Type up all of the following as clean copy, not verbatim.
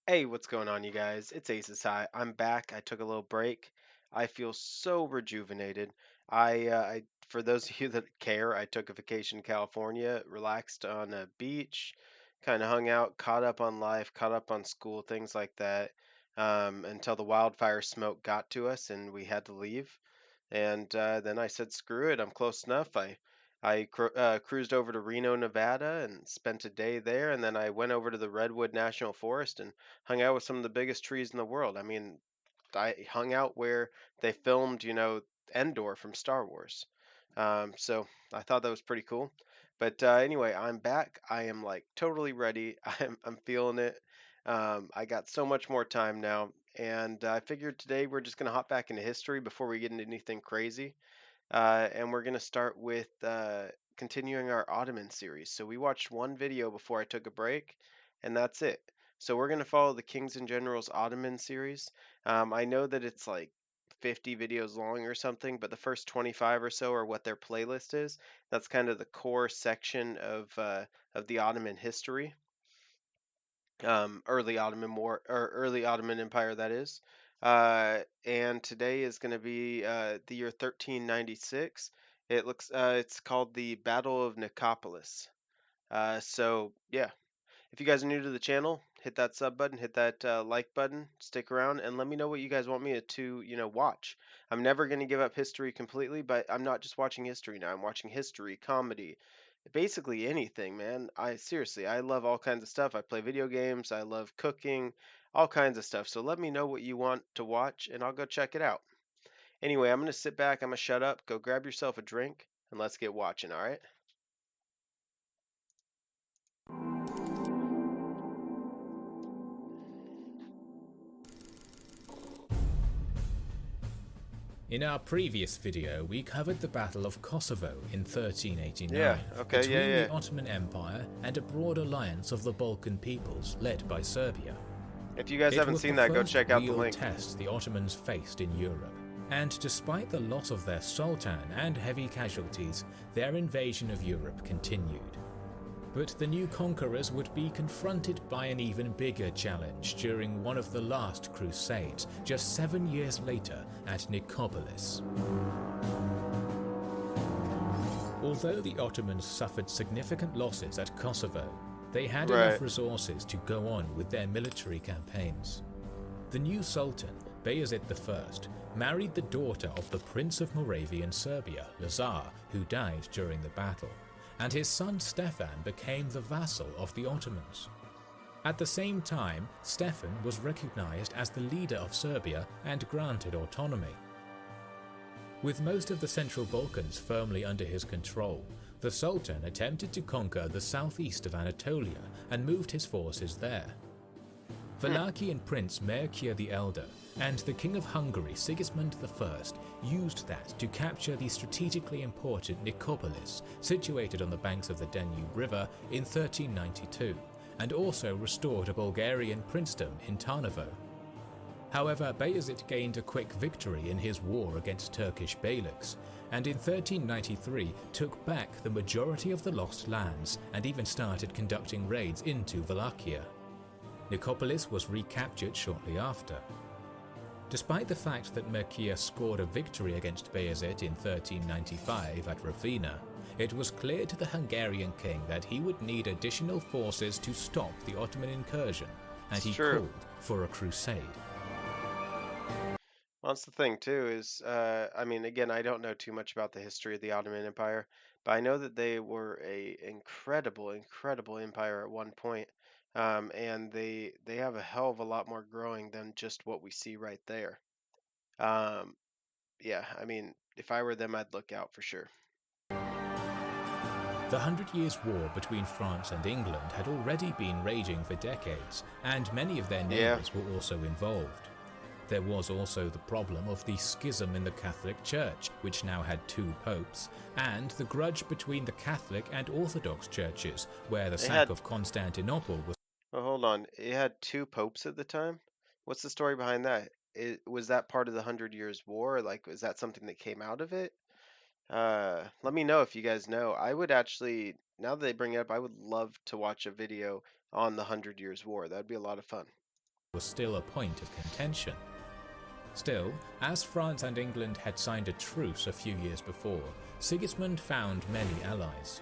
Hey, what's going on, you guys? It's Aces High. I'm back. I took a little break. I feel so rejuvenated. For those of you that care, I took a vacation in California, relaxed on a beach, kind of hung out, caught up on life, caught up on school, things like that, until the wildfire smoke got to us and we had to leave. And then I said, screw it, I'm close enough. I cruised over to Reno, Nevada, and spent a day there. And then I went over to the Redwood National Forest and hung out with some of the biggest trees in the world. I mean, I hung out where they filmed, Endor from Star Wars. So I thought that was pretty cool. But anyway, I'm back. I am like totally ready. I'm feeling it. I got so much more time now, and I figured today we're just gonna hop back into history before we get into anything crazy. And we're gonna start with continuing our Ottoman series. So we watched one video before I took a break, and that's it. So we're gonna follow the Kings and Generals Ottoman series. I know that it's like 50 videos long or something, but the first 25 or so are what their playlist is. That's kind of the core section of the Ottoman history, early Ottoman War or early Ottoman Empire, that is. And today is going to be the year 1396. It's called the Battle of Nicopolis. So yeah, if you guys are new to the channel, hit that sub button, hit that like button, stick around, and let me know what you guys want me to watch. I'm never going to give up history completely, but I'm not just watching history now. I'm watching history, comedy, basically anything, man. I love all kinds of stuff. I play video games, I love cooking, all kinds of stuff. So let me know what you want to watch, and I'll go check it out. Anyway, I'm going to sit back, I'm going to shut up, go grab yourself a drink, and let's get watching, all right? In our previous video, we covered the Battle of Kosovo in Yeah, 1389 okay, yeah, between the yeah. Ottoman Empire and a broad alliance of the Balkan peoples led by Serbia. If you guys It haven't was seen the that, go first check out the real link. test the Ottomans faced in Europe, and despite the loss of their sultan and heavy casualties, their invasion of Europe continued. But the new conquerors would be confronted by an even bigger challenge during one of the last crusades, just 7 years later at Nicopolis. Although the Ottomans suffered significant losses at Kosovo, they had Right. enough resources to go on with their military campaigns. The new Sultan, Bayezid I, married the daughter of the Prince of Moravia and Serbia, Lazar, who died during the battle, and his son Stefan became the vassal of the Ottomans. At the same time, Stefan was recognized as the leader of Serbia and granted autonomy. With most of the Central Balkans firmly under his control, the Sultan attempted to conquer the southeast of Anatolia and moved his forces there. Wallachian Prince Mircea the Elder and the King of Hungary Sigismund I used that to capture the strategically important Nicopolis, situated on the banks of the Danube River, in 1392, and also restored a Bulgarian princedom in Tarnovo. However, Bayezid gained a quick victory in his war against Turkish Beyliks, and in 1393 took back the majority of the lost lands and even started conducting raids into Wallachia. Nicopolis was recaptured shortly after. Despite the fact that Mircea scored a victory against Bayezid in 1395 at Ravenna, it was clear to the Hungarian king that he would need additional forces to stop the Ottoman incursion, and It's he true. called for a crusade. Well, that's the thing too is I mean, again, I don't know too much about the history of the Ottoman Empire, but I know that they were a incredible empire at one point. And they have a hell of a lot more growing than just what we see right there. Um, yeah, I mean, if I were them, I'd look out for sure. The Hundred Years' War between France and England had already been raging for decades, and many of their Yeah, neighbours were also involved. There was also the problem of the schism in the Catholic Church, which now had two popes, and the grudge between the Catholic and Orthodox churches, where the they sack had. of Constantinople was. Oh, hold on. It had two popes at the time. What's the story behind that? Was that part of the Hundred Years' War? Like, was that something that came out of it? Let me know if you guys know. I would actually, now that they bring it up, I would love to watch a video on the Hundred Years' War. That'd be a lot of fun. was still a point of contention. Still, as France and England had signed a truce a few years before, Sigismund found many allies.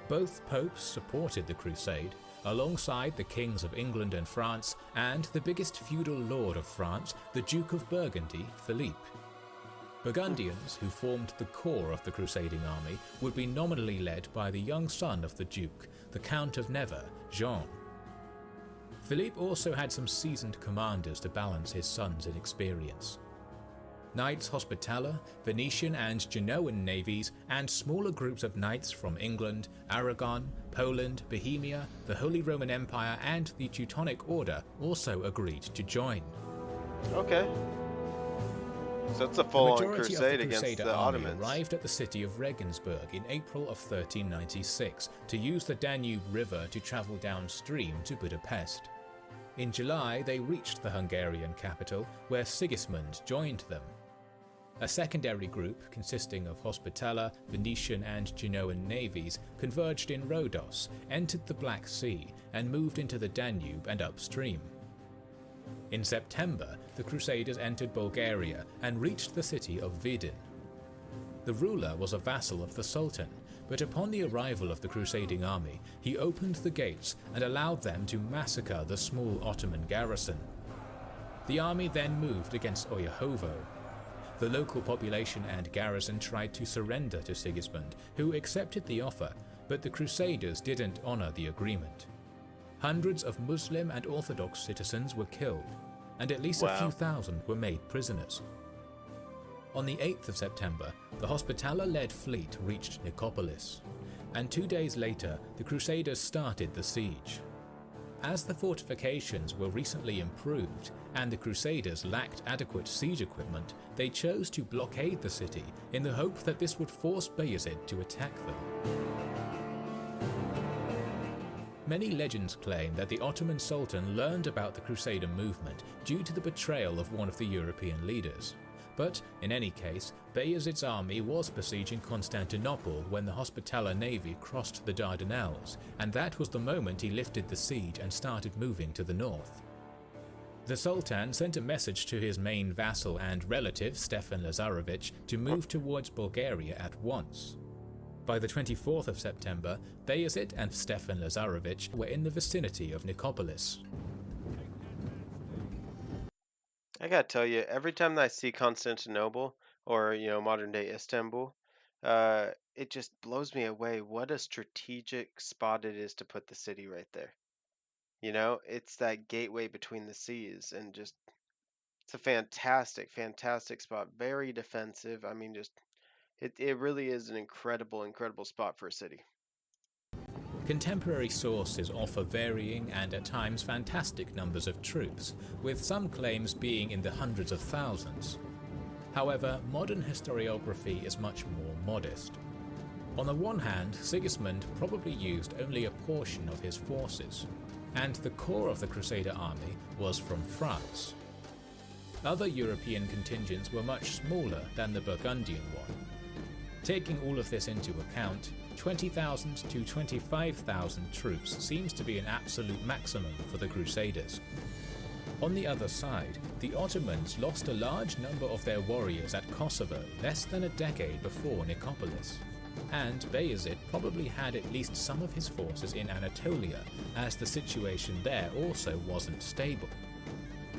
Both popes supported the crusade, alongside the kings of England and France and the biggest feudal lord of France, the Duke of Burgundy, Philippe. Burgundians, who formed the core of the crusading army, would be nominally led by the young son of the Duke, the Count of Nevers, Jean. Philippe also had some seasoned commanders to balance his son's inexperience. Knights Hospitaller, Venetian and Genoan navies, and smaller groups of knights from England, Aragon, Poland, Bohemia, the Holy Roman Empire and the Teutonic Order also agreed to join. Okay. So it's a full-on crusade against the Ottomans. Arrived at the city of Regensburg in April of 1396 to use the Danube River to travel downstream to Budapest. In July, they reached the Hungarian capital, where Sigismund joined them. A secondary group, consisting of Hospitaller, Venetian and Genoan navies, converged in Rhodos, entered the Black Sea, and moved into the Danube and upstream. In September, the Crusaders entered Bulgaria and reached the city of Vidin. The ruler was a vassal of the Sultan, but upon the arrival of the crusading army, he opened the gates and allowed them to massacre the small Ottoman garrison. The army then moved against Oryahovo. The local population and garrison tried to surrender to Sigismund, who accepted the offer, but the Crusaders didn't honor the agreement. Hundreds of Muslim and Orthodox citizens were killed, and at least a few thousand were made prisoners. On the 8th of September, the Hospitaller-led fleet reached Nicopolis, and 2 days later, the Crusaders started the siege. As the fortifications were recently improved and the Crusaders lacked adequate siege equipment, they chose to blockade the city in the hope that this would force Bayezid to attack them. Many legends claim that the Ottoman Sultan learned about the Crusader movement due to the betrayal of one of the European leaders. But, in any case, Bayezid's army was besieging Constantinople when the Hospitaller navy crossed the Dardanelles, and that was the moment he lifted the siege and started moving to the north. The Sultan sent a message to his main vassal and relative, Stefan Lazarevich, to move towards Bulgaria at once. By the 24th of September, Bayezid and Stefan Lazarevich were in the vicinity of Nicopolis. I gotta tell you, every time that I see Constantinople or modern day Istanbul, it just blows me away what a strategic spot it is to put the city right there. It's that gateway between the seas, and just it's a fantastic, fantastic spot. Very defensive. I mean, just it really is an incredible, incredible spot for a city. Contemporary sources offer varying and at times fantastic numbers of troops, with some claims being in the hundreds of thousands. However, modern historiography is much more modest. On the one hand, Sigismund probably used only a portion of his forces, and the core of the Crusader army was from France. Other European contingents were much smaller than the Burgundian one. Taking all of this into account, 20,000 to 25,000 troops seems to be an absolute maximum for the Crusaders. On the other side, the Ottomans lost a large number of their warriors at Kosovo less than a decade before Nicopolis, and Bayezid probably had at least some of his forces in Anatolia, as the situation there also wasn't stable.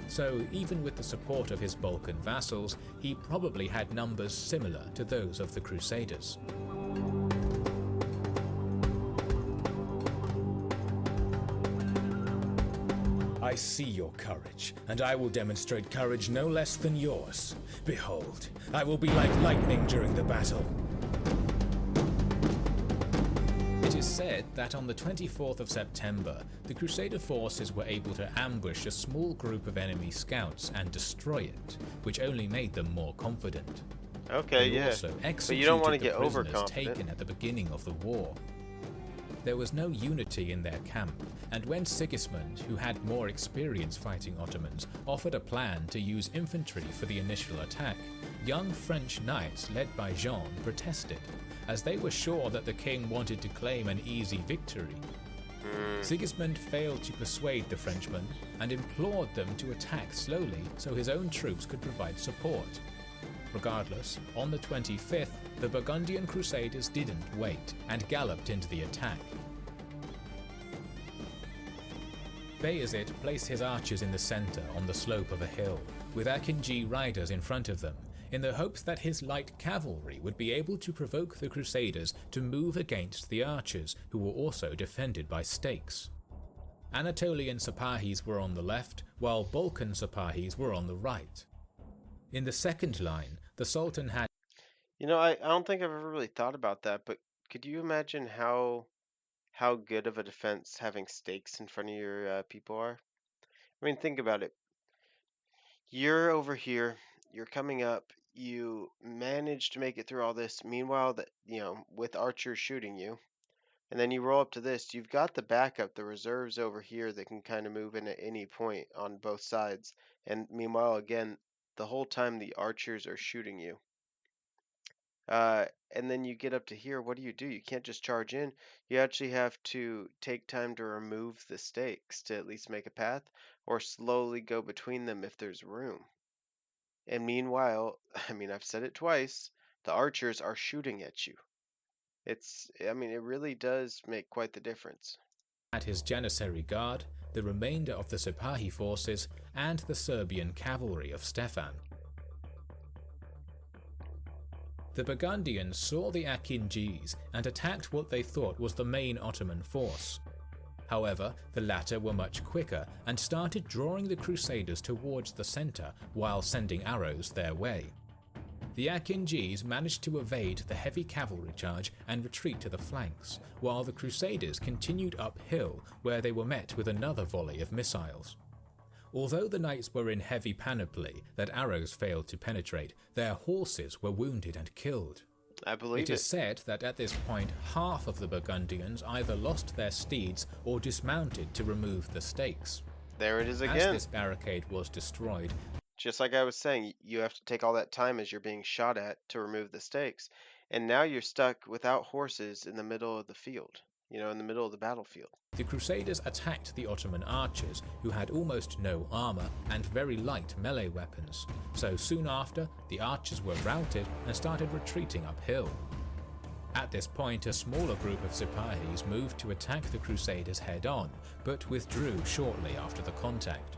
So even with the support of his Balkan vassals, he probably had numbers similar to those of the Crusaders. I see your courage, and I will demonstrate courage no less than yours. Behold, I will be like lightning during the battle. It is said that on the 24th of September, the Crusader forces were able to ambush a small group of enemy scouts and destroy it, which only made them more confident. Okay, They yeah. also But you don't want to executed get the prisoners overconfident. taken at the beginning of the war. There was no unity in their camp, and when Sigismund, who had more experience fighting Ottomans, offered a plan to use infantry for the initial attack, young French knights led by Jean protested, as they were sure that the king wanted to claim an easy victory. Sigismund failed to persuade the Frenchmen and implored them to attack slowly so his own troops could provide support. Regardless, on the 25th, the Burgundian Crusaders didn't wait and galloped into the attack. Bayezid placed his archers in the centre on the slope of a hill, with Akinji riders in front of them, in the hopes that his light cavalry would be able to provoke the Crusaders to move against the archers, who were also defended by stakes. Anatolian Sepahis were on the left, while Balkan Sepahis were on the right. In the second line, the Sultan had... I don't think I've ever really thought about that, but could you imagine how good of a defense having stakes in front of your people are? I mean, think about it. You're over here, you're coming up, you manage to make it through all this. Meanwhile, that with archers shooting you, and then you roll up to this, you've got the backup, the reserves over here that can kind of move in at any point on both sides. And meanwhile, again, the whole time the archers are shooting you. And then you get up to here, what do? You can't just charge in. You actually have to take time to remove the stakes to at least make a path, or slowly go between them if there's room. And meanwhile, I mean, I've said it twice, the archers are shooting at you. It really does make quite the difference. Had his Janissary Guard, the remainder of the Sipahi forces, and the Serbian cavalry of Stefan. The Burgundians saw the Akinjis and attacked what they thought was the main Ottoman force. However, the latter were much quicker and started drawing the Crusaders towards the centre while sending arrows their way. The Akinjis managed to evade the heavy cavalry charge and retreat to the flanks, while the Crusaders continued uphill where they were met with another volley of missiles. Although the knights were in heavy panoply that arrows failed to penetrate, their horses were wounded and killed. I believe it. It is said that at this point half of the Burgundians either lost their steeds or dismounted to remove the stakes. There it is again. As this barricade was destroyed, just like I was saying, you have to take all that time as you're being shot at to remove the stakes. And now you're stuck without horses in the middle of the field, in the middle of the battlefield. The Crusaders attacked the Ottoman archers, who had almost no armour and very light melee weapons, so soon after, the archers were routed and started retreating uphill. At this point, a smaller group of Sipahis moved to attack the Crusaders head-on, but withdrew shortly after the contact.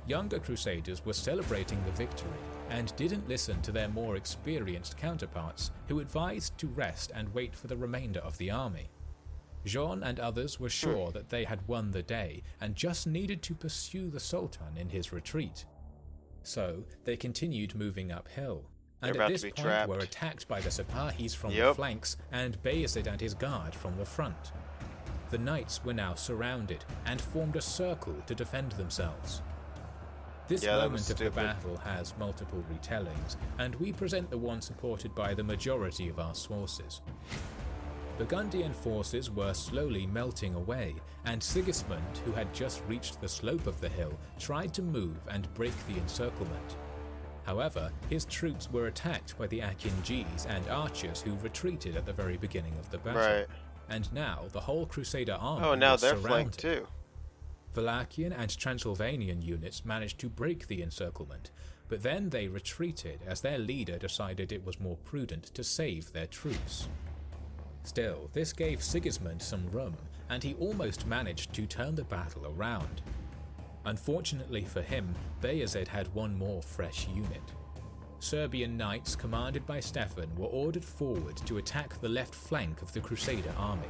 Younger Crusaders were celebrating the victory and didn't listen to their more experienced counterparts, who advised to rest and wait for the remainder of the army. Jean and others were sure that they had won the day and just needed to pursue the Sultan in his retreat. So they continued moving uphill, and at this point were attacked by the Sipahis from the flanks and Bayezid and his guard from the front. The knights were now surrounded and formed a circle to defend themselves. This moment of the battle has multiple retellings, and we present the one supported by the majority of our sources. Burgundian forces were slowly melting away, and Sigismund, who had just reached the slope of the hill, tried to move and break the encirclement. However, his troops were attacked by the Akinjis and archers who retreated at the very beginning of the battle. Right. And now the whole Crusader army was they're surrounded. Flanked too. Wallachian and Transylvanian units managed to break the encirclement, but then they retreated as their leader decided it was more prudent to save their troops. Still, this gave Sigismund some room, and he almost managed to turn the battle around. Unfortunately for him, Bayezid had one more fresh unit. Serbian knights commanded by Stefan were ordered forward to attack the left flank of the Crusader army.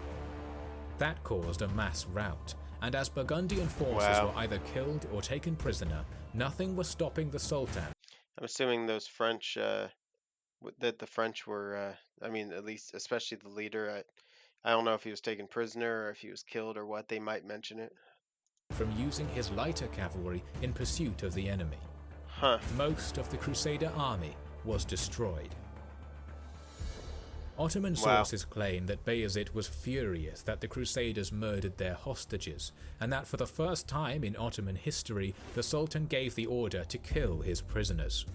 That caused a mass rout, and as Burgundian forces were either killed or taken prisoner, nothing was stopping the Sultan. I'm assuming those French, that the French were, at least, especially the leader, I don't know if he was taken prisoner or if he was killed or what, they might mention it. From using his lighter cavalry in pursuit of the enemy. Most of the Crusader army was destroyed. Ottoman sources claim that Bayezid was furious that the Crusaders murdered their hostages, and that for the first time in Ottoman history, the Sultan gave the order to kill his prisoners.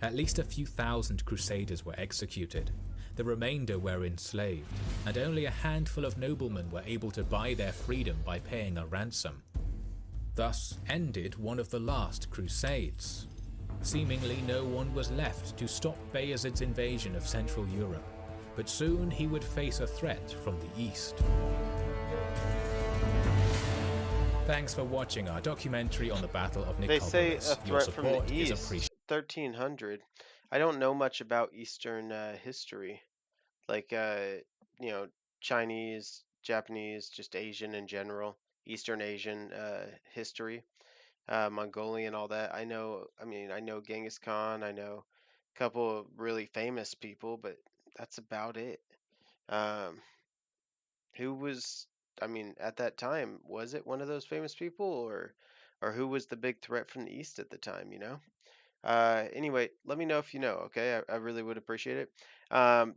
At least a few thousand Crusaders were executed. The remainder were enslaved, and only a handful of noblemen were able to buy their freedom by paying a ransom. Thus ended one of the last crusades. Seemingly no one was left to stop Bayezid's invasion of Central Europe, but soon he would face a threat from the east. Thanks for watching our documentary on the Battle of They say a Nicopolis. Your threat from the support is east, appreciated. 1300. I don't know much about Eastern history, like you know, Chinese, Japanese, just Asian in general, Eastern Asian history, Mongolian, all that. I know. I mean, I know Genghis Khan. I know a couple of really famous people, but that's about it. Um, who was? I mean, at that time, was it one of those famous people, or who was the big threat from the east at the time? You know? Anyway, let me know if you know, okay? I really would appreciate it.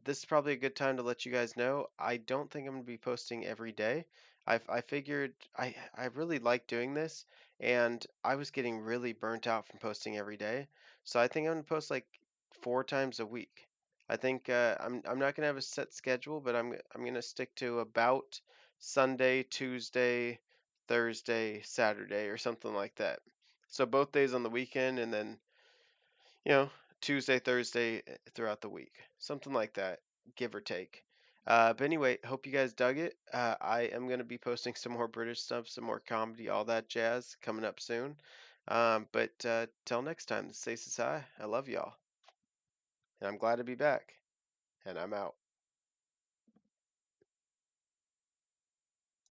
This is probably a good time to let you guys know. I don't think I'm going to be posting every day. I figured I really like doing this, and I was getting really burnt out from posting every day. So I think I'm going to post like 4 times a week. I think I'm not going to have a set schedule, but I'm going to stick to about Sunday, Tuesday, Thursday, Saturday, or something like that. So both days on the weekend, and then you know, Tuesday, Thursday throughout the week, something like that, give or take. But anyway, hope you guys dug it. I am going to be posting some more British stuff, some more comedy, all that jazz coming up soon. But till next time, this is Ace I love y'all, and I'm glad to be back, and I'm out.